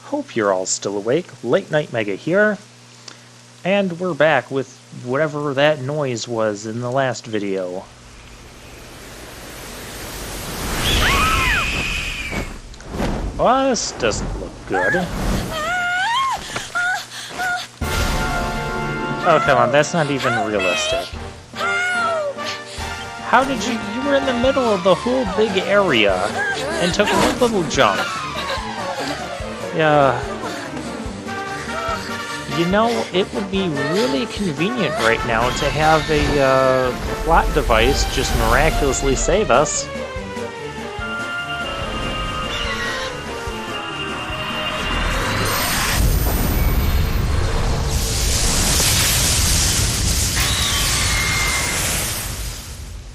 Hope you're all still awake. Late Night Mega here. And we're back with whatever that noise was in the last video. Well, this doesn't look good. Oh, come on, that's not even realistic. How did you... You were in the middle of the whole big area and took one little jump. Yeah. You know, it would be really convenient right now to have a plot device just miraculously save us.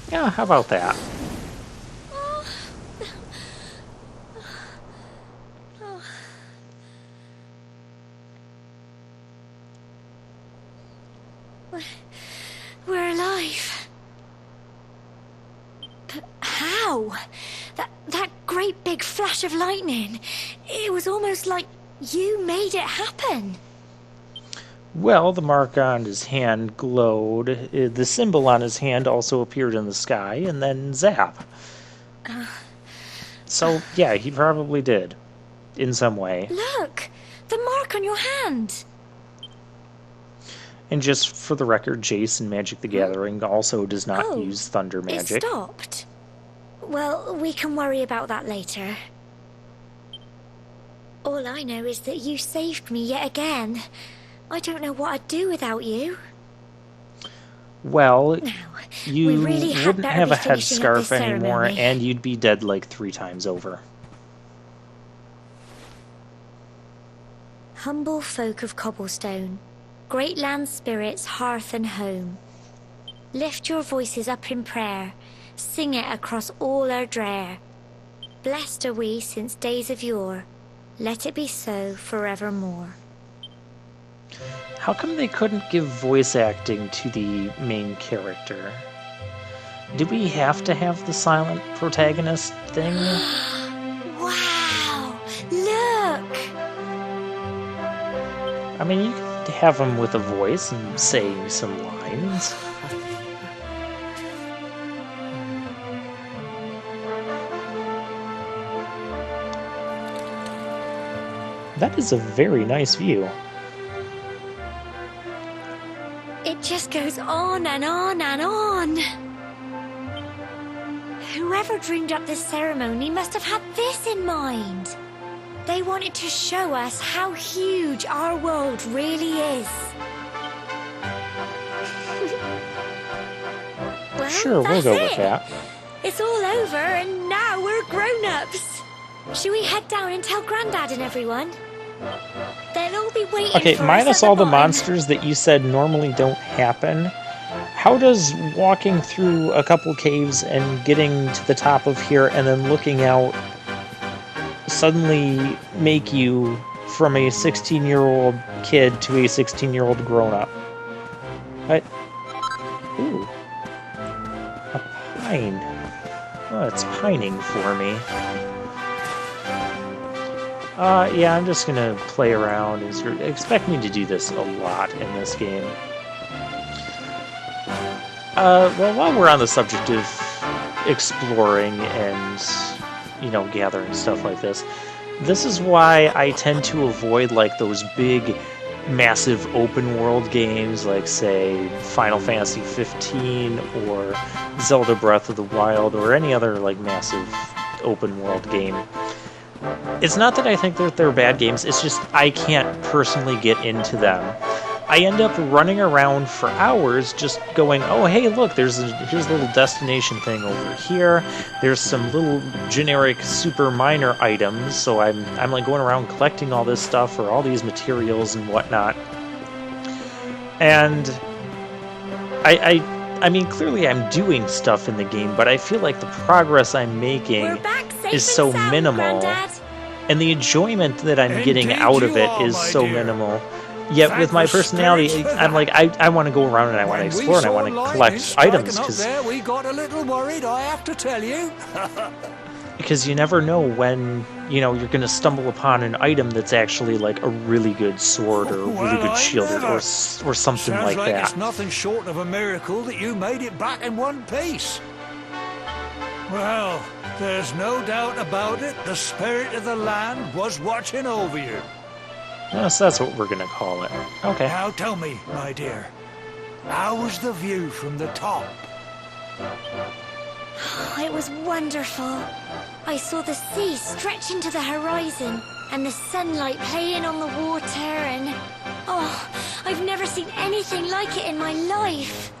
Yeah, how about that? We're alive. But how? That great big flash of lightning. It was almost like you made it happen. Well, the mark on his hand glowed. The symbol on his hand also appeared in the sky, and then zap. So, yeah, he probably did. In some way. Look! The mark on your hand! And just for the record, Jace in Magic the Gathering also does not use thunder magic. It stopped. Well, we can worry about that later. All I know is that you saved me yet again. I don't know what I'd do without you. Well, now, you really wouldn't have a headscarf anymore, ceremony. and you'd be dead like 3 times over. Humble folk of cobblestone, great land spirits, hearth and home. Lift your voices up in prayer, sing it across all our drear. Blessed are we since days of yore, let it be so forevermore. How come they couldn't give voice acting to the main character? Do we have to have the silent protagonist thing? Wow! Look! I mean, you could have him with a voice and saying some lines. That is a very nice view. It just goes on and on and on. Whoever dreamed up this ceremony must have had this in mind. They wanted to show us how huge our world really is. Well, Sure, we'll that's go it. with that. It's all over and now we're grown-ups. Should we head down and tell Grandad and everyone? They'll all be waiting Okay, for us minus at all the bottom. monsters that you said normally don't happen, how does walking through a couple caves and getting to the top of here and then looking out suddenly make you from a 16-year-old kid to a 16-year-old grown-up? What? Ooh. A pine. Oh, it's pining for me. Yeah, I'm just gonna play around. Expect me to do this a lot in this game. Well, while we're on the subject of exploring and, you know, gathering stuff like this is why I tend to avoid, like, those big, massive open-world games, like, say, Final Fantasy 15 or Zelda Breath of the Wild or any other, like, massive open-world game. It's not that I think that they're bad games, it's just I can't personally get into them. I end up running around for hours just going, oh hey look, here's a little destination thing over here, there's some little generic super minor items, so I'm like going around collecting all this stuff or all these materials and whatnot. And I mean, clearly I'm doing stuff in the game, but I feel like the progress I'm making is so minimal, Grandad. and the enjoyment that I'm getting out of it is so minimal. Yet with my personality, I'm like, I want to go around and I want to explore and I want to collect items, we got a little worried, I have to tell you. because you never know when, you know, you're gonna stumble upon an item that's actually like a really good sword or a really good shield or something Sounds like that. It's nothing short of a miracle that you made it back in one piece. Well, there's no doubt about it. The spirit of the land was watching over you. So that's what we're gonna call it. Okay. Now tell me, my dear, how was the view from the top? It was wonderful. I saw the sea stretch into the horizon and the sunlight playing on the water and... Oh, I've never seen anything like it in my life.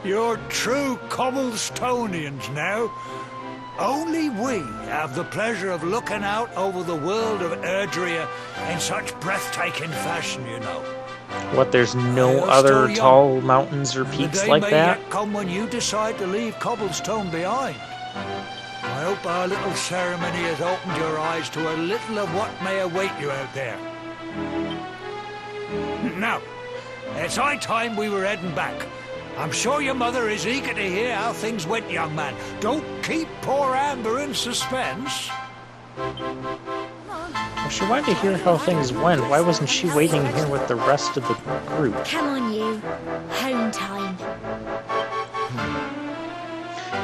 You're true Cobblestonians now. Only we have the pleasure of looking out over the world of Erdrea in such breathtaking fashion, you know. What, there's no other tall mountains or peaks like that? The day may yet come when you decide to leave Cobblestone behind. I hope our little ceremony has opened your eyes to a little of what may await you out there. Now, it's high time we were heading back. I'm sure your mother is eager to hear how things went, young man. Don't keep poor Amber in suspense. Well, she wanted to hear how things went. Why wasn't she waiting here with the rest of the group? Come on, you. Home time.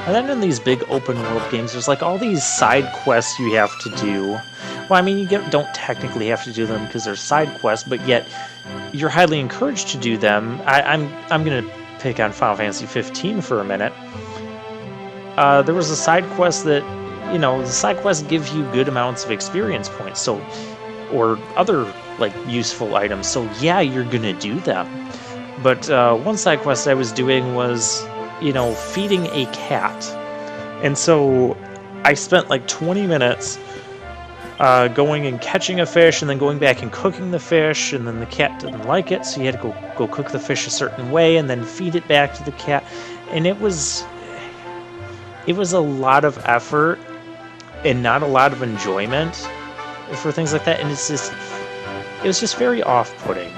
And then in these big open world games, there's like all these side quests you have to do. Well, I mean, you don't technically have to do them because they're side quests, but yet you're highly encouraged to do them. I'm gonna pick on Final Fantasy 15 for a minute. There was a side quest that, you know, the side quests give you good amounts of experience points, so, or other like useful items. So yeah, you're gonna do them. But one side quest I was doing was, you know, feeding a cat, and so I spent like 20 minutes going and catching a fish, and then going back and cooking the fish, and then the cat didn't like it, so you had to go cook the fish a certain way, and then feed it back to the cat, and it was a lot of effort and not a lot of enjoyment for things like that, and it was just very off-putting.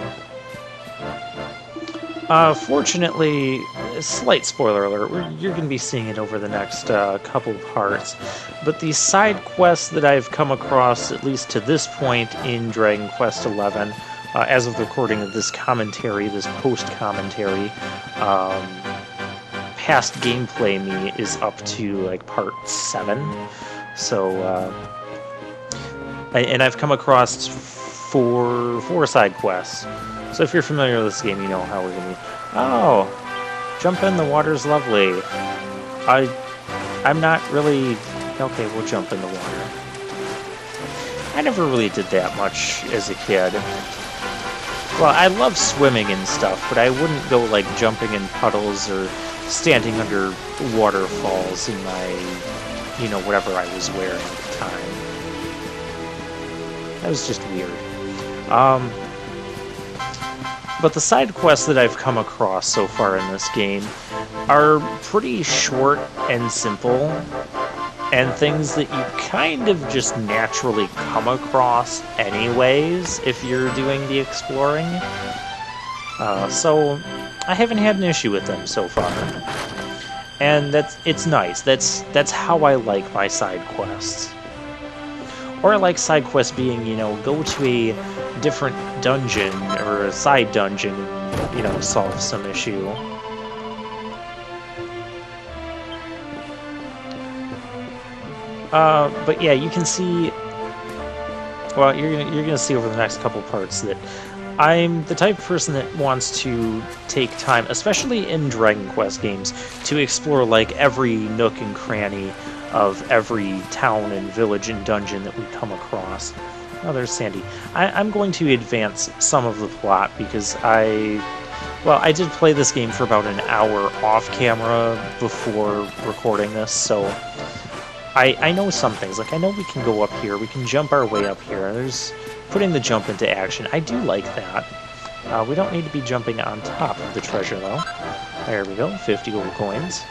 Fortunately, slight spoiler alert, you're going to be seeing it over the next couple parts, but the side quests that I've come across, at least to this point in Dragon Quest XI, as of the recording of this commentary, this post-commentary, past gameplay me is up to like part 7, so, and I've come across four side quests. So if you're familiar with this game, you know how we're gonna be. Oh, jump in, the water's lovely. I'm not really... Okay, we'll jump in the water. I never really did that much as a kid. Well, I love swimming and stuff, but I wouldn't go like jumping in puddles or standing under waterfalls in my, you know, whatever I was wearing at the time. That was just weird. But the side quests that I've come across so far in this game are pretty short and simple, and things that you kind of just naturally come across anyways if you're doing the exploring. So I haven't had an issue with them so far. And it's nice. That's how I like my side quests. Or I like side quests being, you know, go to a different dungeon or a side dungeon, you know, solve some issue. But yeah, you can see. Well, you're gonna see over the next couple parts that I'm the type of person that wants to take time, especially in Dragon Quest games, to explore like every nook and cranny of every town and village and dungeon that we come across. Oh, there's Sandy. I'm going to advance some of the plot because I did play this game for about an hour off camera before recording this, so I know some things. Like, I know we can go up here, we can jump our way up here. There's putting the jump into action. I do like that. We don't need to be jumping on top of the treasure, though. There we go, 50 gold coins.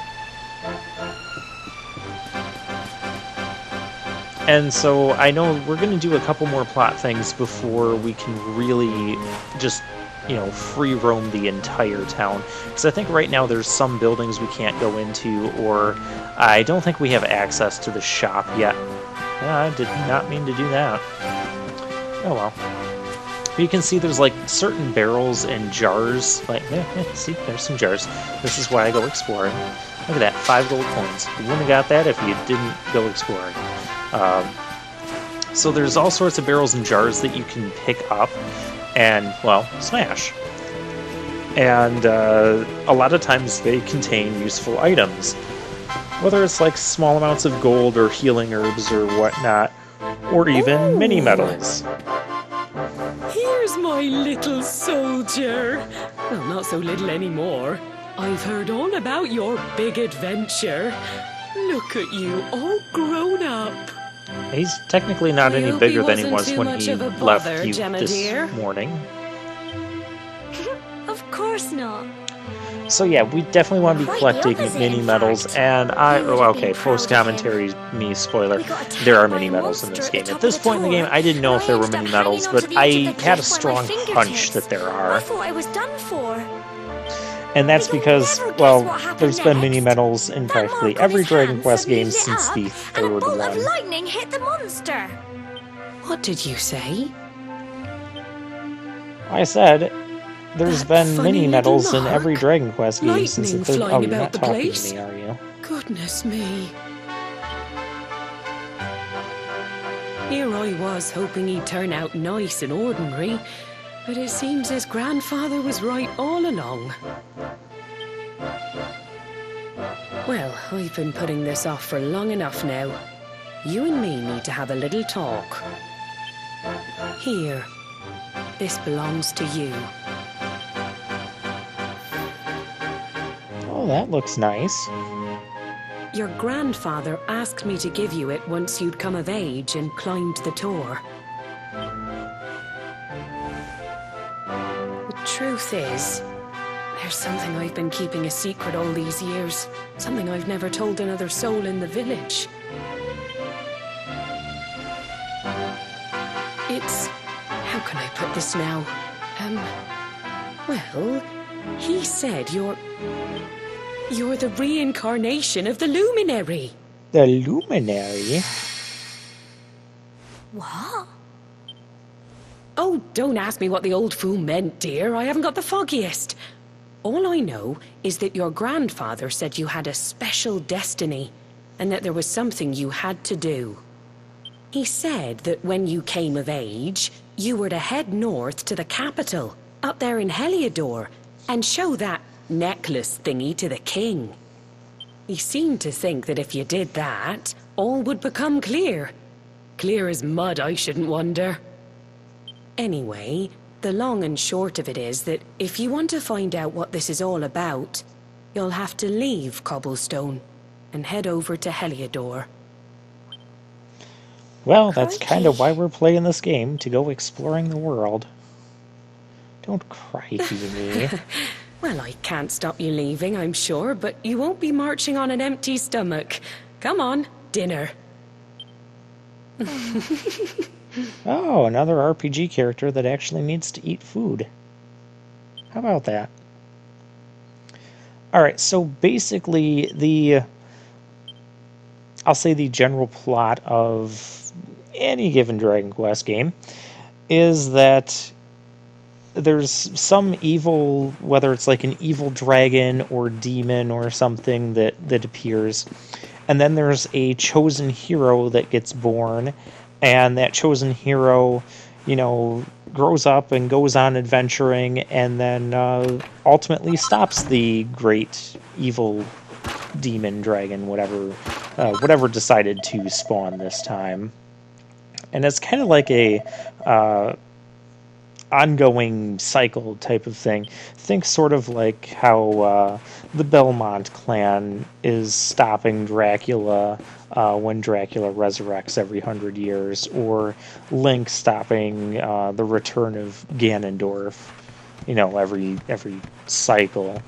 And so I know we're going to do a couple more plot things before we can really just free roam the entire town. Because I think right now there's some buildings we can't go into, or I don't think we have access to the shop yet. I did not mean to do that. Oh well. But you can see there's like certain barrels and jars. Like, see, there's some jars. This is why I go exploring. Look at that, 5 gold coins. You wouldn't have got that if you didn't go exploring. So there's all sorts of barrels and jars that you can pick up and, well, smash. And a lot of times they contain useful items. Whether it's like small amounts of gold or healing herbs or whatnot, or even mini medals. Here's my little soldier. Well, not so little anymore. I've heard all about your big adventure. Look at you, all grown up. He's technically not I any hope bigger he than he wasn't was too when much he of a left bother, you Gemma this dear. morning. Of course not. So yeah, we definitely want to be Quite the collecting opposite, mini in medals, fact. and You would have okay, been proud of post-commentary, me, spoiler, We got attacked there are by mini a medals in this monster at game. the At top this of the point in the game, tower, I didn't know and if there I were ended mini up hanging medals, onto but the edge of I the had a cliff by my strong hunch fingertips. that there I are. thought I was done for. And that's You'll because, never guess well, what happened there's been mini next. medals in That practically mark on every his Dragon hand Quest suddenly game lit since up, the and a third bolt of one. lightning hit the monster. What did you say? I said, there's That been funny mini little medals in every mark? Dragon Quest game since the Lightning third. flying Oh, you're about not the talking place? to me, are you? Goodness me. Here I was hoping he'd turn out nice and ordinary, but it seems his grandfather was right all along. Well, I've been putting this off for long enough now. You and me need to have a little talk. Here. This belongs to you. Oh, that looks nice. Your grandfather asked me to give you it once you'd come of age and climbed the tower. The truth is, there's something I've been keeping a secret all these years. Something I've never told another soul in the village. It's... how can I put this now? Well, he said you're the reincarnation of the Luminary. The Luminary? What? Oh, don't ask me what the old fool meant, dear. I haven't got the foggiest. All I know is that your grandfather said you had a special destiny, and that there was something you had to do. He said that when you came of age, you were to head north to the capital, up there in Heliodor, and show that necklace thingy to the king. He seemed to think that if you did that, all would become clear. Clear as mud, I shouldn't wonder. Anyway, the long and short of it is that if you want to find out what this is all about, you'll have to leave Cobblestone and head over to Heliodor. Well, that's kind of Crikey. why we're playing this game, to go exploring the world. Don't cry to me. Well, I can't stop you leaving, I'm sure, but you won't be marching on an empty stomach. Come on, dinner. Oh, another RPG character that actually needs to eat food. How about that? Alright, so basically I'll say the general plot of any given Dragon Quest game is that there's some evil, whether it's like an evil dragon or demon or something that appears, and then there's a chosen hero that gets born, and that chosen hero, grows up and goes on adventuring, and then ultimately stops the great evil demon dragon, whatever decided to spawn this time. And it's kind of like a ongoing cycle type of thing. Think sort of like how the Belmont clan is stopping Dracula when Dracula resurrects every 100 years, or Link stopping the return of Ganondorf, every cycle.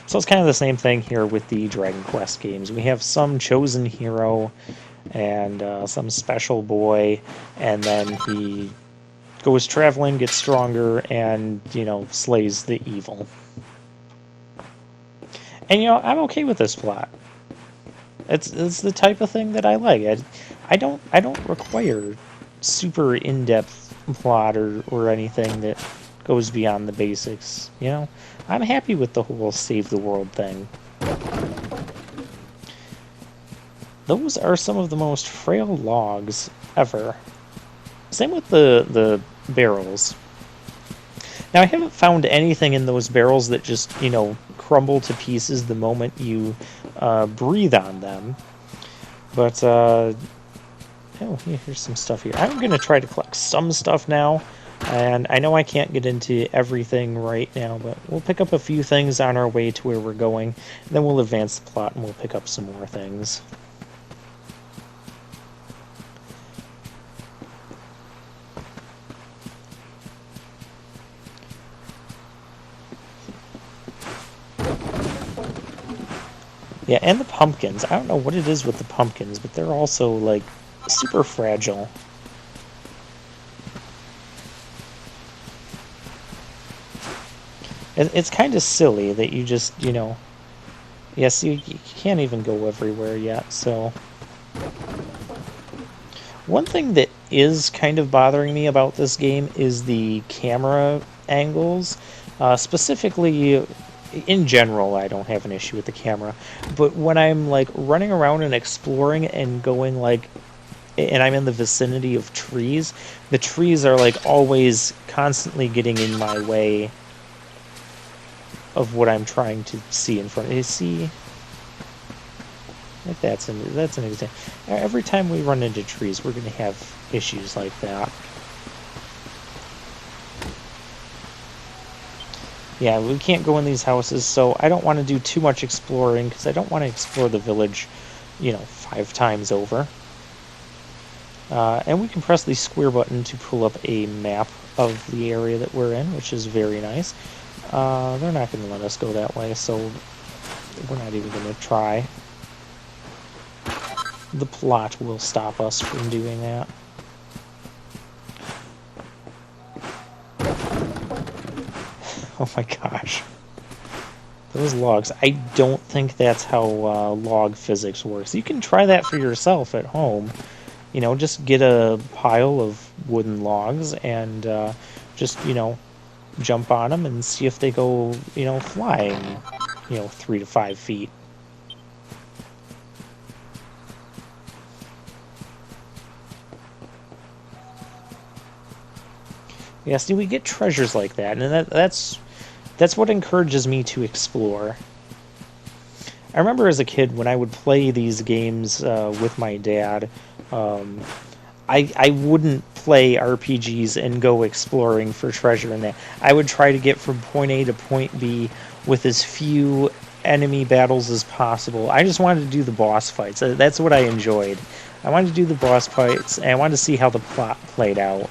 So it's kind of the same thing here with the Dragon Quest games. We have some chosen hero and some special boy, and then he goes traveling, gets stronger, and, you know, slays the evil. And, you know, I'm okay with this plot. It's the type of thing that I like. I don't require super in-depth plot or anything that goes beyond the basics, you know? I'm happy with the whole save the world thing. Those are some of the most frail logs ever. Same with the barrels. Now, I haven't found anything in those barrels that just, you know, crumble to pieces the moment you breathe on them. But, oh, here's some stuff here. I'm going to try to collect some stuff now. And I know I can't get into everything right now, but we'll pick up a few things on our way to where we're going. And then we'll advance the plot and we'll pick up some more things. Yeah, and the pumpkins. I don't know what it is with the pumpkins, but they're also, like, super fragile. It's kind of silly that you just, you know... Yes, you can't even go everywhere yet, so... One thing that is kind of bothering me about this game is the camera angles. Specifically... In general, I don't have an issue with the camera, but when I'm like running around and exploring and going like, and I'm in the vicinity of trees, the trees are like always constantly getting in my way of what I'm trying to see in front of me. See, like that's an example. Every time we run into trees, we're going to have issues like that. Yeah, we can't go in these houses, so I don't want to do too much exploring, because I don't want to explore the village, you know, 5 times over. And we can press the square button to pull up a map of the area that we're in, which is very nice. They're not going to let us go that way, so we're not even going to try. The plot will stop us from doing that. Oh my gosh. Those logs. I don't think that's how log physics works. You can try that for yourself at home. You know, just get a pile of wooden logs and just, you know, jump on them and see if they go, you know, flying, you know, 3 to 5 feet. Yeah, see, we get treasures like that, and that's what encourages me to explore. I remember as a kid when I would play these games with my dad, I wouldn't play RPGs and go exploring for treasure in that. I would try to get from point A to point B with as few enemy battles as possible. I just wanted to do the boss fights. That's what I enjoyed. I wanted to do the boss fights, and I wanted to see how the plot played out.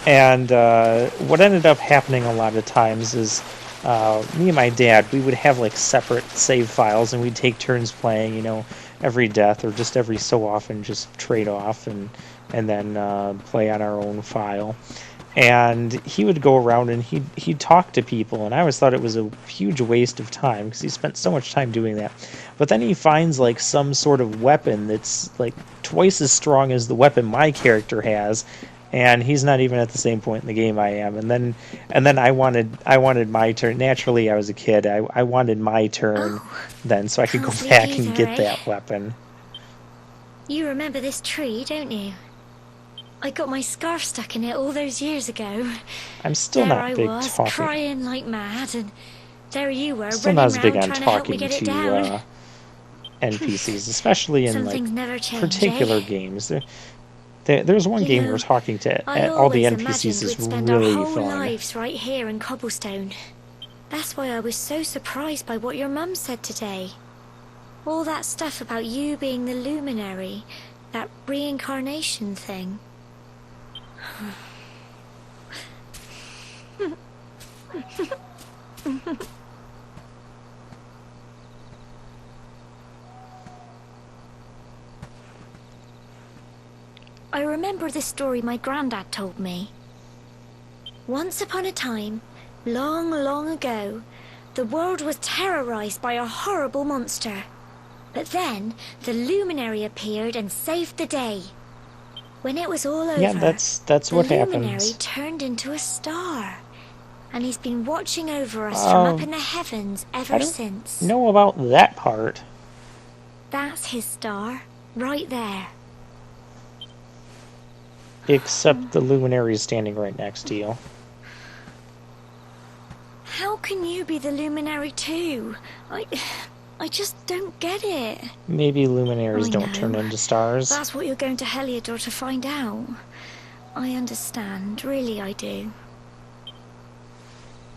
And what ended up happening a lot of times is me and my dad, we would have like separate save files, and we'd take turns playing, you know, every death or just every so often just trade off and then play on our own file. And he would go around and he'd talk to people, and I always thought it was a huge waste of time because he spent so much time doing that. But then he finds like some sort of weapon that's like twice as strong as the weapon my character has, and he's not even at the same point in the game I am. And then I wanted my turn. Naturally, I was a kid. I wanted my turn then, so I could go back and get that weapon. You remember this tree, don't you? I got my scarf stuck in it all those years ago. I'm still there not big I was, talking. crying like mad, and there you were, Still running not as big around on trying to help me talking get it down. NPCs, especially in Some like things never change, particular eh? games. There's one game where talking to I all the always NPCs imagined is we'd spend really our whole fun. lives right here in Cobblestone. That's why I was so surprised by what your mum said today. All that stuff about you being the Luminary, that reincarnation thing. I remember the story my granddad told me. Once upon a time, long, long ago, the world was terrorized by a horrible monster. But then, the Luminary appeared and saved the day. When it was all over, Yeah, that's what the Luminary happens. turned into a star. And he's been watching over us from up in the heavens I ever don't since. know about that part. That's his star, right there. Except the Luminary is standing right next to you. How can you be the Luminary too? I just don't get it. Maybe Luminaries I don't know. turn into stars. That's what you're going to Heliodor to find out. I understand, really I do.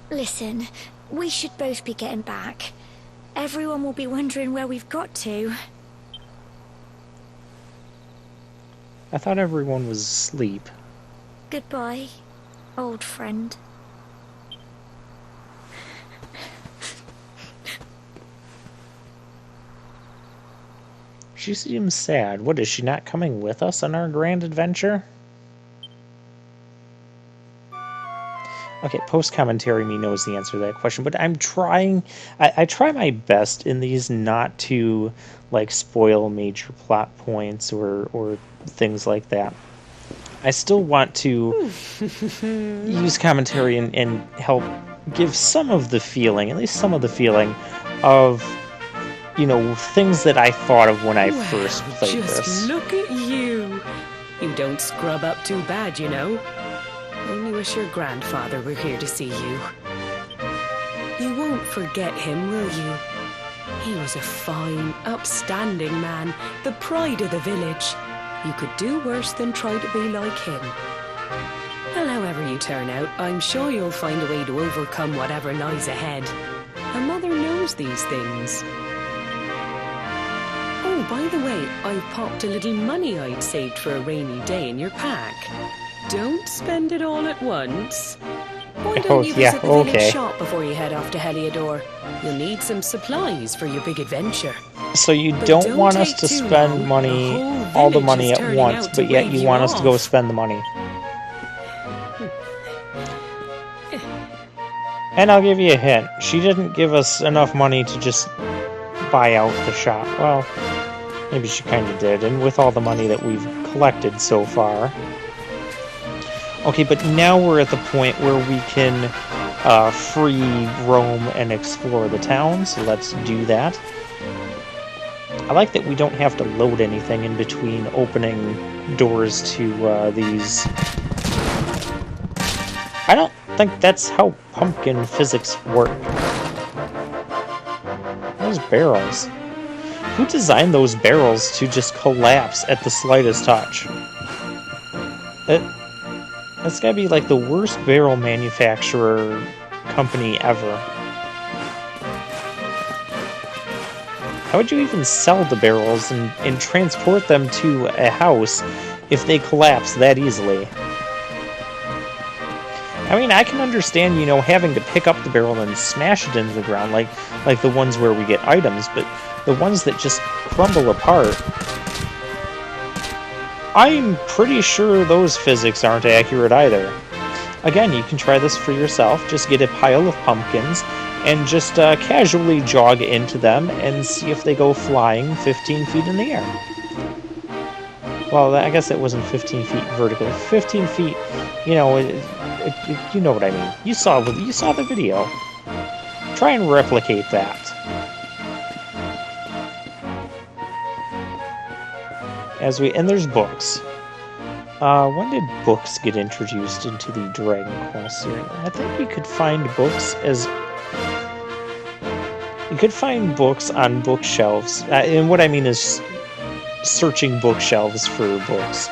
Listen, we should both be getting back. Everyone will be wondering where we've got to. I thought everyone was asleep. Goodbye, old friend. She seems sad. What, is she not coming with us on our grand adventure? Okay, post-commentary me knows the answer to that question, but I'm trying... I try my best in these not to, like, spoil major plot points or things like that. I still want to use commentary and help give some of the feeling, at least some of the feeling, of, you know, things that I thought of when I first played just this. Look at you. You don't scrub up too bad, you know. Only wish your grandfather were here to see you. You won't forget him, will you? He was a fine, upstanding man, the pride of the village. You could do worse than try to be like him. Well, however you turn out, I'm sure you'll find a way to overcome whatever lies ahead. A mother knows these things. Oh, by the way, I've popped a little money I'd saved for a rainy day in your pack. Don't spend it all at once. Why don't you visit the village shop before you head off to Heliodor? You'll need some supplies for your big adventure. So you don't want us to spend money, all the money at once, but yet you want us to go spend the money. And I'll give you a hint. She didn't give us enough money to just buy out the shop. Well, maybe she kind of did. And with all the money that we've collected so far... Okay, but now we're at the point where we can free roam and explore the town, so let's do that. I like that we don't have to load anything in between opening doors to these... I don't think that's how pumpkin physics work. Those barrels. Who designed those barrels to just collapse at the slightest touch? That's gotta be like the worst barrel manufacturer company ever. How would you even sell the barrels and transport them to a house if they collapse that easily? I mean, I can understand, you know, having to pick up the barrel and smash it into the ground, like the ones where we get items, but the ones that just crumble apart... I'm pretty sure those physics aren't accurate either. Again, you can try this for yourself. Just get a pile of pumpkins and just casually jog into them and see if they go flying 15 feet in the air. Well, I guess it wasn't 15 feet vertical. 15 feet, you know, you know what I mean. You saw the video. Try and replicate that. And there's books. When did books get introduced into the Dragon Quest series? I think you could find books on bookshelves. And what I mean is searching bookshelves for books.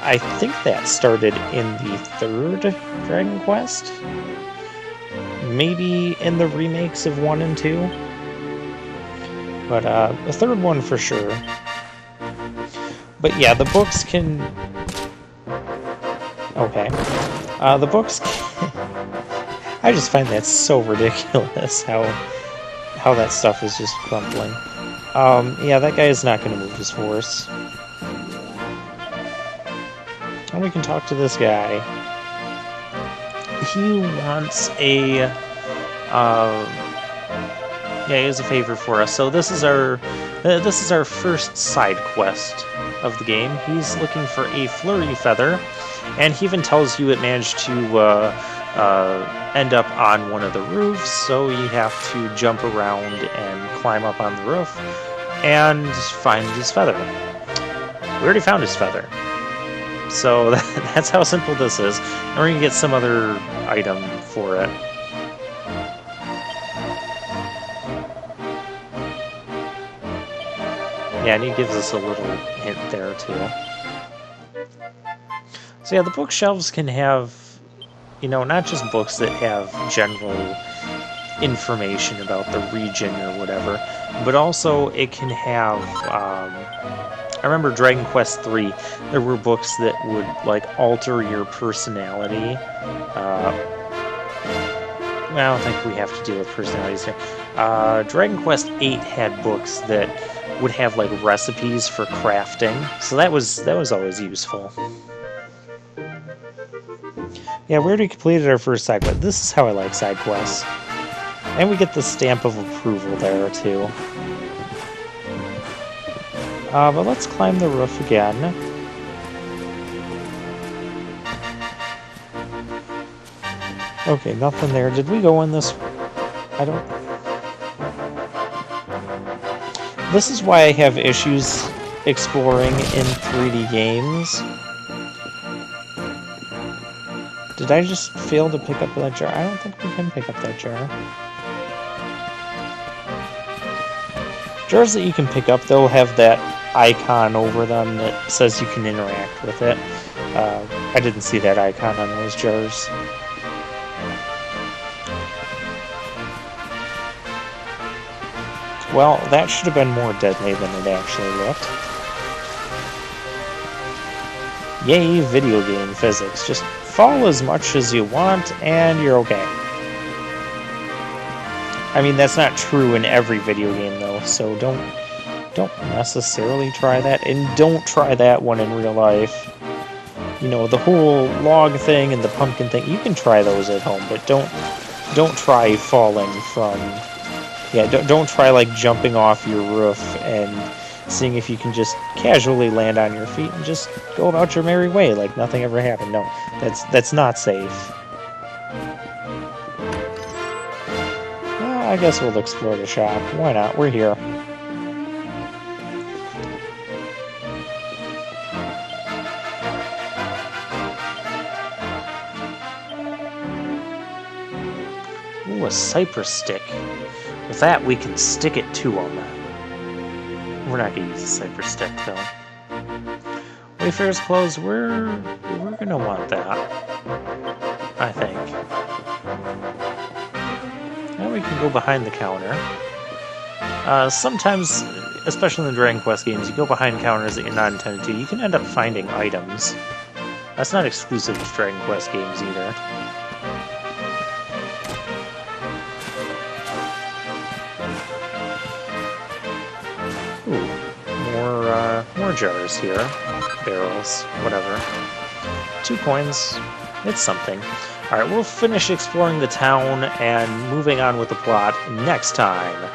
I think that started in the third Dragon Quest. Maybe in the remakes of 1 and 2. But the third one for sure. But yeah, the books can... Okay. The books can... I just find that so ridiculous, how that stuff is just crumbling. Yeah, that guy is not going to move his horse. And we can talk to this guy. He wants a... yeah, he has a favor for us. So this is our first side quest of the game. He's looking for a flurry feather, and he even tells you it managed to end up on one of the roofs, so you have to jump around and climb up on the roof and find his feather. We already found his feather. So that's how simple this is. And we're going to get some other item for it. Yeah, and he gives us a little hint there, too. So yeah, the bookshelves can have, you know, not just books that have general information about the region or whatever, but also it can have, I remember Dragon Quest III, there were books that would, like, alter your personality. I don't think we have to deal with personalities here. Dragon Quest VIII had books that would have, like, recipes for crafting, so that was always useful. Yeah, we already completed our first side quest. This is how I like side quests. And we get the stamp of approval there, too. But let's climb the roof again. Okay, nothing there. Did we go in this? I don't... This is why I have issues exploring in 3D games. Did I just fail to pick up that jar? I don't think we can pick up that jar. Jars that you can pick up, they'll have that icon over them that says you can interact with it. I didn't see that icon on those jars. Well, that should have been more deadly than it actually looked. Yay, video game physics. Just fall as much as you want, and you're okay. I mean, that's not true in every video game, though, so don't necessarily try that, and don't try that one in real life. You know, the whole log thing and the pumpkin thing, you can try those at home, but don't try falling from... Yeah, don't try, like, jumping off your roof and seeing if you can just casually land on your feet and just go about your merry way like nothing ever happened. No, that's not safe. Well, I guess we'll explore the shop. Why not? We're here. Ooh, a cypress stick. With that, we can stick it to them. We're not going to use a cypress stick, though. Wayfarer's clothes, we're going to want that. I think. Now we can go behind the counter. Sometimes, especially in the Dragon Quest games, you go behind counters that you're not intended to. You can end up finding items. That's not exclusive to Dragon Quest games, either. More jars here. Barrels. Whatever. 2 coins. It's something. Alright, we'll finish exploring the town and moving on with the plot next time.